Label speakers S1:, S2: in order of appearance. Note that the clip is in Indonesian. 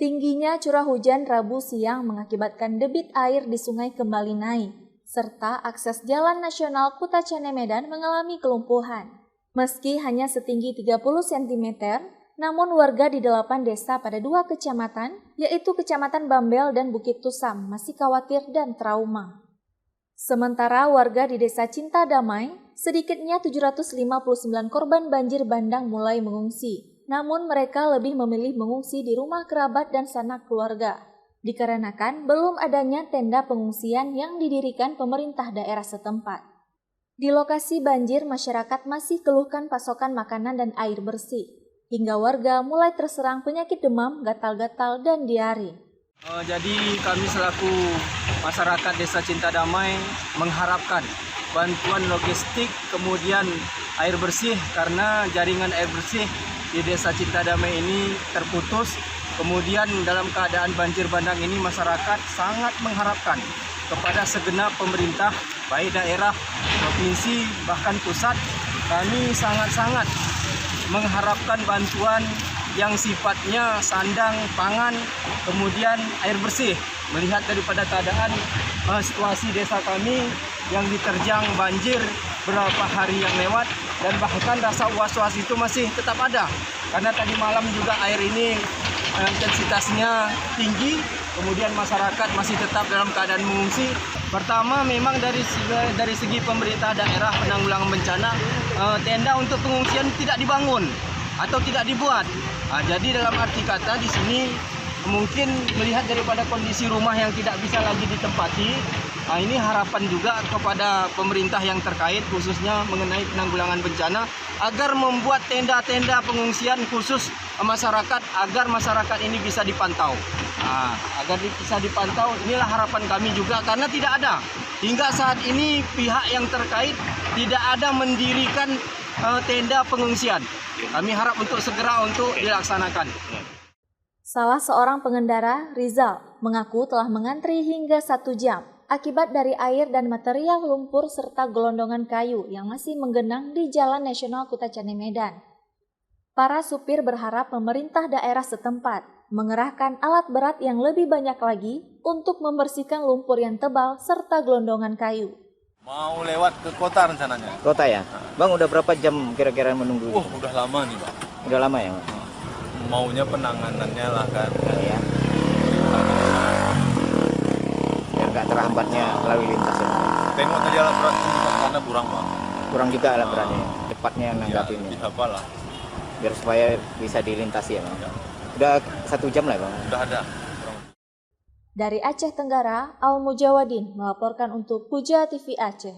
S1: Tingginya curah hujan Rabu siang mengakibatkan debit air di sungai kembali naik, serta akses jalan nasional Kutacane Medan mengalami kelumpuhan. Meski hanya setinggi 30 cm, namun warga di 8 desa pada 2 kecamatan, yaitu Kecamatan Bambel dan Bukit Tusam, masih khawatir dan trauma. Sementara warga di Desa Cinta Damai, sedikitnya 759 korban banjir bandang mulai mengungsi. Namun mereka lebih memilih mengungsi di rumah kerabat dan sanak keluarga, dikarenakan belum adanya tenda pengungsian yang didirikan pemerintah daerah setempat. Di lokasi banjir, masyarakat masih keluhkan pasokan makanan dan air bersih, hingga warga mulai terserang penyakit demam, gatal-gatal, dan diare.
S2: Jadi kami selaku masyarakat Desa Cinta Damai mengharapkan bantuan logistik, kemudian air bersih, karena jaringan air bersih di Desa Cinta Damai ini terputus. Kemudian dalam keadaan banjir bandang ini masyarakat sangat mengharapkan kepada segenap pemerintah, baik daerah, provinsi, bahkan pusat. Kami sangat-sangat mengharapkan bantuan yang sifatnya sandang, pangan, kemudian air bersih. Melihat daripada keadaan situasi desa kami yang diterjang banjir beberapa hari yang lewat, dan bahkan rasa was-was itu masih tetap ada. Karena tadi malam juga air ini intensitasnya tinggi, kemudian masyarakat masih tetap dalam keadaan mengungsi. Pertama, memang dari segi pemerintah daerah penanggulangan bencana, tenda untuk pengungsian tidak dibangun atau tidak dibuat. Jadi dalam arti kata di sini mungkin melihat daripada kondisi rumah yang tidak bisa lagi ditempati, ini harapan juga kepada pemerintah yang terkait khususnya mengenai penanggulangan bencana agar membuat tenda-tenda pengungsian khusus masyarakat agar masyarakat ini bisa dipantau. Agar bisa dipantau, inilah harapan kami juga, karena tidak ada hingga saat ini pihak yang terkait tidak ada mendirikan tenda pengungsian. Kami harap untuk segera untuk dilaksanakan.
S1: Salah seorang pengendara, Rizal, mengaku telah mengantri hingga 1 jam akibat dari air dan material lumpur serta gelondongan kayu yang masih menggenang di Jalan Nasional Kutacane Medan. Para supir berharap pemerintah daerah setempat mengerahkan alat berat yang lebih banyak lagi untuk membersihkan lumpur yang tebal serta gelondongan kayu.
S3: Mau lewat ke kota rencananya.
S4: Kota ya? Bang, udah berapa jam kira-kira menunggu?
S3: Udah lama nih, Bang.
S4: Udah lama ya, Bang?
S3: Maunya penanganannya lah kan.
S4: Ya. Biar nggak terhambatnya lalu lintas ya.
S3: Tengok tadi alat berat di sana kurang, Bang.
S4: Kurang juga alat beratnya. Cepatnya nanggapinnya.
S3: Ya, apa lah.
S4: Biar supaya bisa dilintasi ya, Bang.
S3: Ya.
S4: Udah 1 jam lah, Bang.
S3: Udah ada.
S1: Dari Aceh Tenggara, Al Mujawadin melaporkan untuk Puja TV Aceh.